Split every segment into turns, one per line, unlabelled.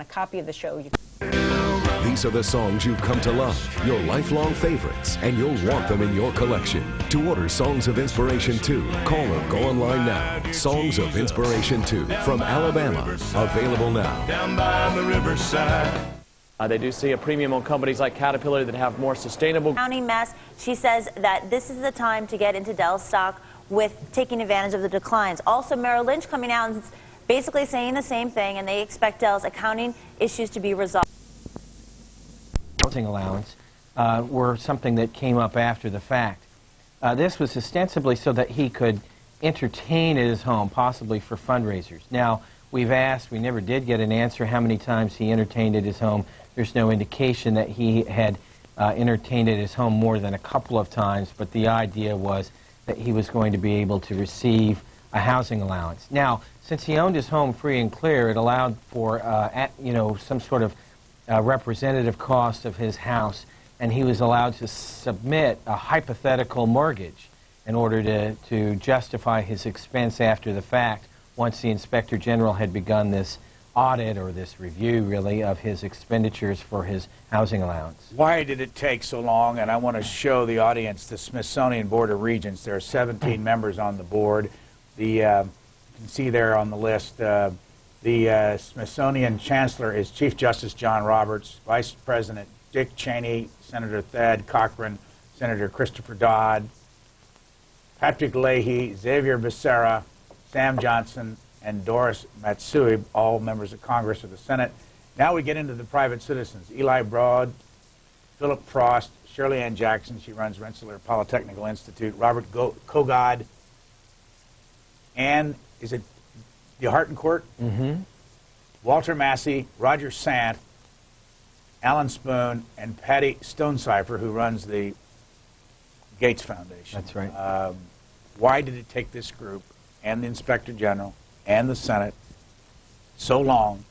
A copy of the show.
These are the songs you've come to love, your lifelong favorites, and you'll want them in your collection. To order Songs of Inspiration 2, call or go online now. Songs of Inspiration 2 from Alabama, available now.
Down by the riverside.
They do see a premium on companies like Caterpillar that have more sustainable.
County mess. She says that this is the time to get into Dell stock with taking advantage of the declines. Also, Merrill Lynch coming out and basically saying the same thing, and they expect Dell's accounting issues to be resolved.
Housing allowance were something that came up after the fact. This was ostensibly so that he could entertain at his home, possibly for fundraisers. Now, we've asked, we never did get an answer how many times he entertained at his home. There's no indication that he had entertained at his home more than a couple of times, but the idea was that he was going to be able to receive a housing allowance. Now, since he owned his home free and clear, it allowed for some sort of representative cost of his house, and he was allowed to submit a hypothetical mortgage in order to justify his expense after the fact, once the Inspector General had begun this audit, or this review really, of his expenditures for his housing allowance.
Why did it take so long? And I want to show the audience the Smithsonian Board of Regents. There are 17 members on the board. You can see there on the list, the Smithsonian Chancellor is Chief Justice John Roberts, Vice President Dick Cheney, Senator Thad Cochran, Senator Christopher Dodd, Patrick Leahy, Xavier Becerra, Sam Johnson, and Doris Matsui, all members of Congress or the Senate. Now we get into the private citizens. Eli Broad, Philip Frost, Shirley Ann Jackson, she runs Rensselaer Polytechnical Institute, Robert Kogod, and is it DeHartencourt? Mm-hmm. Walter Massey, Roger Sant, Alan Spoon, and Patty Stonecipher, who runs the Gates Foundation.
That's right.
Why did it take this group and the Inspector General and the Senate so long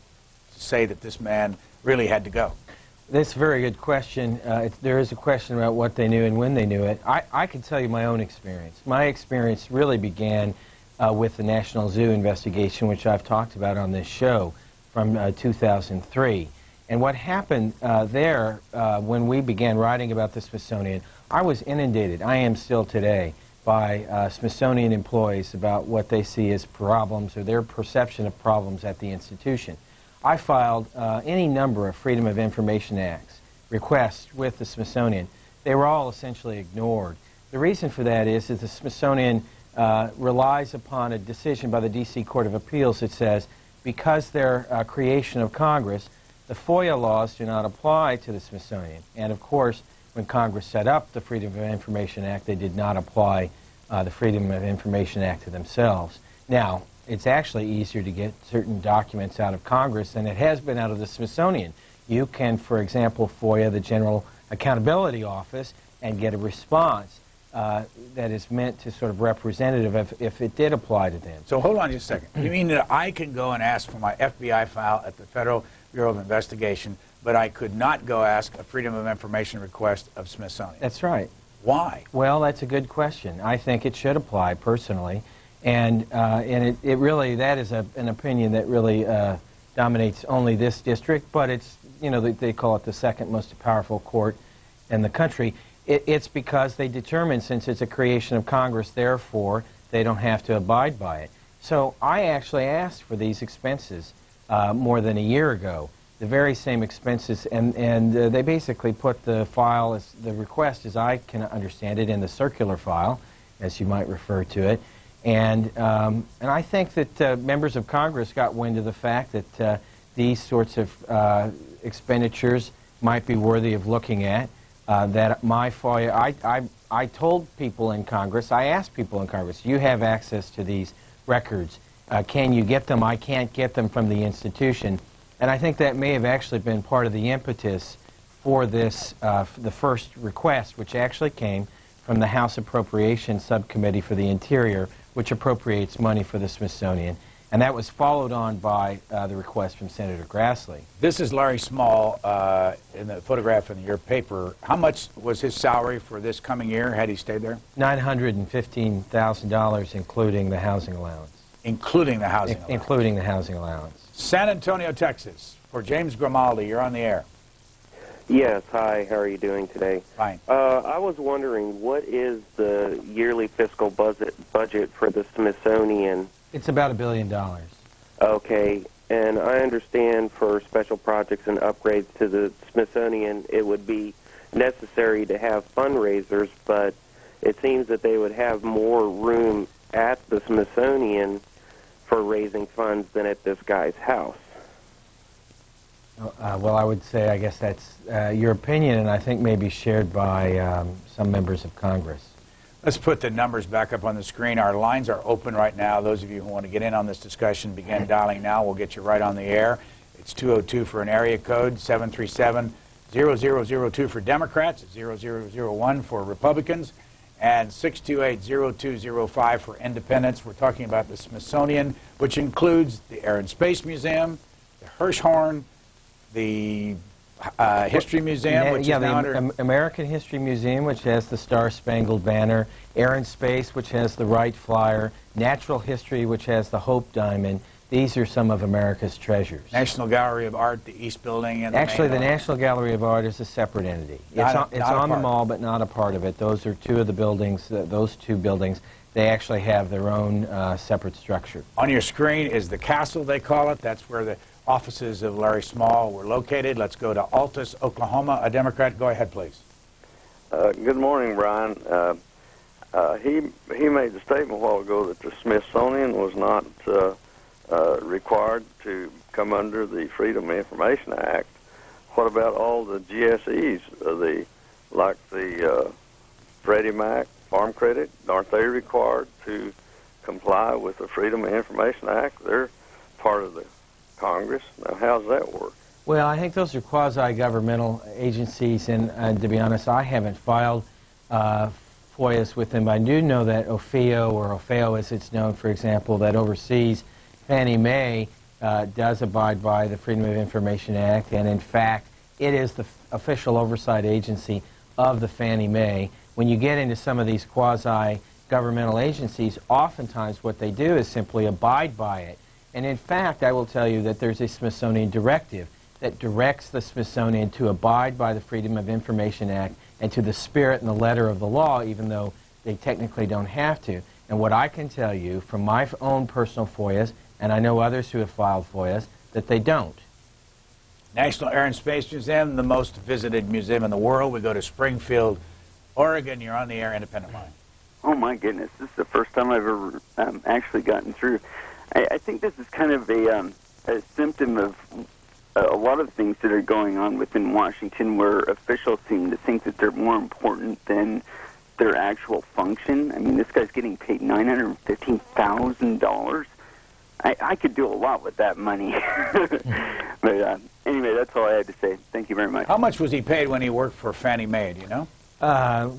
to say that this man really had to go?
That's a very good question. There is a question about what they knew and when they knew it. I can tell you my own experience. My experience really began with the National Zoo investigation, which I've talked about on this show, from 2003. And what happened there, when we began writing about the Smithsonian, I was inundated, I am still today, by Smithsonian employees about what they see as problems or their perception of problems at the institution. I filed any number of Freedom of Information Acts requests with the Smithsonian. They were all essentially ignored. The reason for that is that the Smithsonian relies upon a decision by the D.C. Court of Appeals that says because they're a creation of Congress, the FOIA laws do not apply to the Smithsonian. And of course, when Congress set up the Freedom of Information Act, they did not apply the Freedom of Information Act to themselves. Now, it's actually easier to get certain documents out of Congress than it has been out of the Smithsonian. You can, for example, FOIA the General Accountability Office and get a response that is meant to sort of representative if it did apply to them.
So hold on just a second. You mean that I can go and ask for my FBI file at the Federal Bureau of Investigation, but I could not go ask a Freedom of Information request of Smithsonian?
That's right.
Why?
Well, that's a good question. I think it should apply personally, and it really, that is an opinion that really dominates only this district, but it's, you know, they call it the second most powerful court in the country. It's because they determine, since it's a creation of Congress, therefore they don't have to abide by it. So I actually asked for these expenses more than a year ago, the very same expenses, and they basically put the file, as the request as I can understand it, in the circular file, as you might refer to it. And I think that members of Congress got wind of the fact that these sorts of expenditures might be worthy of looking at. That my FOIA, I told people in Congress, I asked people in Congress, you have access to these records. Can you get them? I can't get them from the institution. And I think that may have actually been part of the impetus for this, the first request, which actually came from the House Appropriations Subcommittee for the Interior, which appropriates money for the Smithsonian. And that was followed on by the request from Senator Grassley.
This is Larry Small in the photograph in your paper. How much was his salary for this coming year had he stayed there?
$915,000, including the housing allowance.
Including the housing allowance?
Including the housing allowance.
San Antonio, Texas. for James Grimaldi. You're on the air.
Yes, hi, how are you doing today?
Fine.
I was wondering, what is the yearly fiscal budget for the Smithsonian?
It's about $1 billion.
Okay, and I understand for special projects and upgrades to the Smithsonian, it would be necessary to have fundraisers, but it seems that they would have more room at the Smithsonian for raising funds than at this guy's house.
Well, I would say, I guess that's your opinion, and I think maybe shared by some members of Congress.
Let's put the numbers back up on the screen. Our lines are open right now. Those of you who want to get in on this discussion, begin dialing now. We'll get you right on the air. It's 202 for an area code, 737-0002 for Democrats, 0001 for Republicans, and 628-0205 for independents. We're talking about the Smithsonian, which includes the Air and Space Museum, the Hirshhorn, the History Museum, which is now under...
American History Museum, which has the Star-Spangled Banner, Air and Space, which has the Wright Flyer, Natural History, which has the Hope Diamond. These are some of America's treasures.
National Gallery of Art, the East Building, and
actually, the National Gallery of Art is a separate entity. It's on the mall, but not a part of it. Those are two of the buildings. Those two buildings, they actually have their own separate structure.
On your screen is the castle, they call it. That's where the offices of Larry Small were located. Let's go to Altus, Oklahoma. A Democrat, go ahead, please.
Good morning, Brian. He made the statement a while ago that the Smithsonian was not required to come under the Freedom of Information Act. What about all the GSEs, like the Freddie Mac, Farm Credit? Aren't they required to comply with the Freedom of Information Act? They're part of the Congress. Now, how's that work?
Well, I think those are quasi-governmental agencies, and to be honest, I haven't filed FOIAs with them. I do know that OFEO, or OFEO as it's known, for example, that oversees Fannie Mae, does abide by the Freedom of Information Act, and in fact, it is the official oversight agency of the Fannie Mae. When you get into some of these quasi-governmental agencies, oftentimes what they do is simply abide by it. And in fact, I will tell you that there's a Smithsonian directive that directs the Smithsonian to abide by the Freedom of Information Act and to the spirit and the letter of the law, even though they technically don't have to. And what I can tell you from my own personal FOIAs, and I know others who have filed FOIAs, that they don't.
National Air and Space Museum, the most visited museum in the world. We go to Springfield, Oregon. You're on the air, independent line.
Oh, my goodness. This is the first time I've ever actually gotten through. I think this is kind of a symptom of a lot of things that are going on within Washington, where officials seem to think that they're more important than their actual function. I mean, this guy's getting paid $915,000. I could do a lot with that money. But anyway, that's all I had to say. Thank you very much.
How much was he paid when he worked for Fannie Mae, do you know?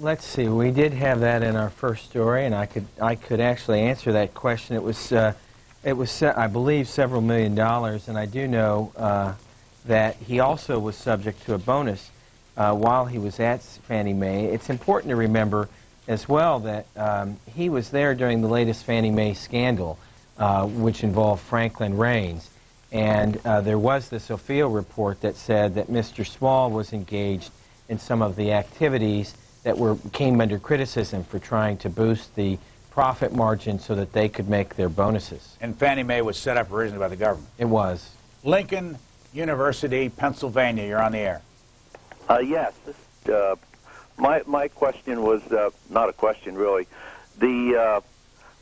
Let's see. We did have that in our first story, and I could actually answer that question. It was, I believe, several $1 million, and I do know that he also was subject to a bonus while he was at Fannie Mae. It's important to remember as well that he was there during the latest Fannie Mae scandal, which involved Franklin Raines. And there was this OFEO report that said that Mr. Small was engaged in some of the activities that came under criticism for trying to boost the profit margin so that they could make their bonuses.
And Fannie Mae was set up originally by the government.
It was.
Lincoln University, Pennsylvania. You're on the air.
Yes. My question was not a question, really. The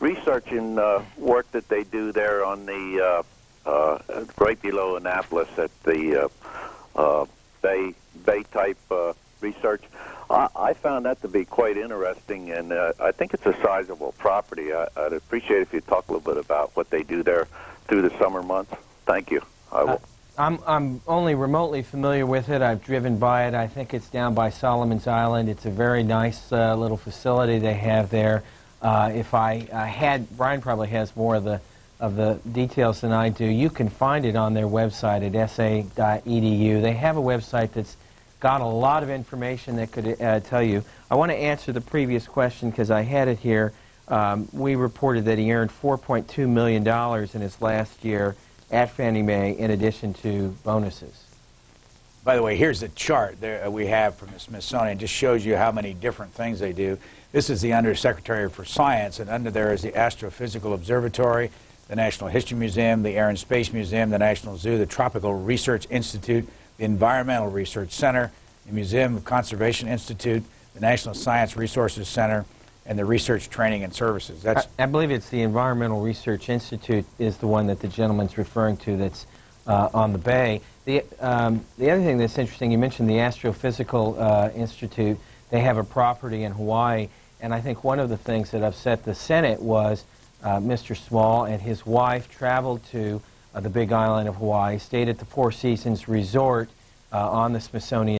research and work that they do there on the right below Annapolis at the Bay-type research, I found that to be quite interesting, and I think it's a sizable property. I'd appreciate if you'd talk a little bit about what they do there through the summer months. Thank you. I will.
I'm only remotely familiar with it. I've driven by it. I think it's down by Solomon's Island. It's a very nice little facility they have there. If I had, Brian probably has more of the details than I do. You can find it on their website at sa.edu. They have a website that's got a lot of information that could tell you. I want to answer the previous question because I had it here. We reported that he earned $4.2 million in his last year at Fannie Mae in addition to bonuses.
By the way, here's a chart there we have from the Smithsonian. It just shows you how many different things they do. This is the Undersecretary for Science, and under there is the Astrophysical Observatory, the National History Museum, the Air and Space Museum, the National Zoo, the Tropical Research Institute, the Environmental Research Center, the Museum of Conservation Institute, the National Science Resources Center, and the Research Training and Services.
I believe it's the Environmental Research Institute is the one that the gentleman's referring to that's on the Bay. The other thing that's interesting, you mentioned the Astrophysical Institute. They have a property in Hawaii, and I think one of the things that upset the Senate was Mr. Small and his wife traveled to the Big Island of Hawaii, stayed at the Four Seasons Resort on the Smithsonian